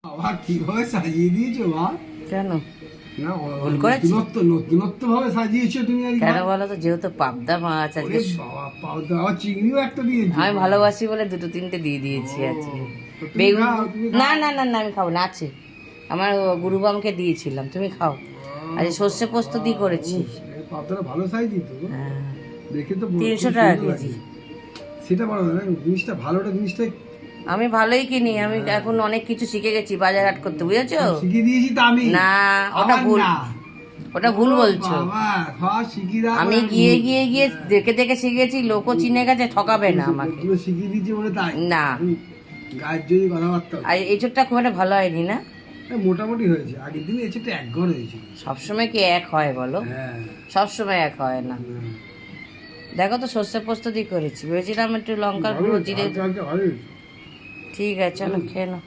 বাবা কিভাবে সাজিয়ে দিয়েছো মা? কেন না ভুল করেছি? নতুনত্ব ভাবে সাজিয়েছো তুমি আর কেন বলো তো, যেহেতু পাবদা মাছ আজকে বাবা পাউডার আবার চিংড়িও একটা দিয়েছো। আমি ভালোবাসি বলে দুটো তিনটে দিয়ে দিয়েছি আজকে। তো তুমি বেগুন খাও, তুমি না না না না আমি খাবো না, আছে আমার গুরুবামকে দিয়েছিলাম, তুমি খাও। আজ সর্ষে পোস্ত দিয়ে করেছি। পাউডারটা ভালো সাইজই তো হ্যাঁ, দেখে তো 300 খুব টাকা সুন্দর কেজি। লাগে। সেটা বড় না জিনিসটা ভালোটা জিনিসটা আমি ভালোই কিনি, আমি এখন অনেক কিছু শিখে গেছি বাজার হাট করতে, বুঝেছো? শিখিয়ে দিয়েছি তো আমি। না, ওটা আবার ভুল। না। ওটা ভুল ও বলছো। বাবা, সব শিখিয়ে দাও আমি আর গিয়ে ভুল। গিয়ে গিয়ে দেখে দেখে শিখেছি, লোকও চিনে গেছে, ঠকাবে না আমাকে। তুমি শিখিয়ে দিয়েছি বলে তাই না। গায়ের জন্য কথাবার্তা আর এঁচোড়টা খুব একটা ভালো হয়নি না? মোটামুটি হয়েছে। আগের দিনে এসেটা এক ঘর হয়েছে। সবসময় কি এক হয় বলো? হ্যাঁ সবসময় এক হয় না। দেখো তো সর্ষে পোস্ত দিয়ে করেছি, ভেবেছিলাম একটু লঙ্কার গুঁড়ো জিরে। হালকা হালকা ভালোই হয়েছে। ঠিক আছে, চলো খেয়ে নাও।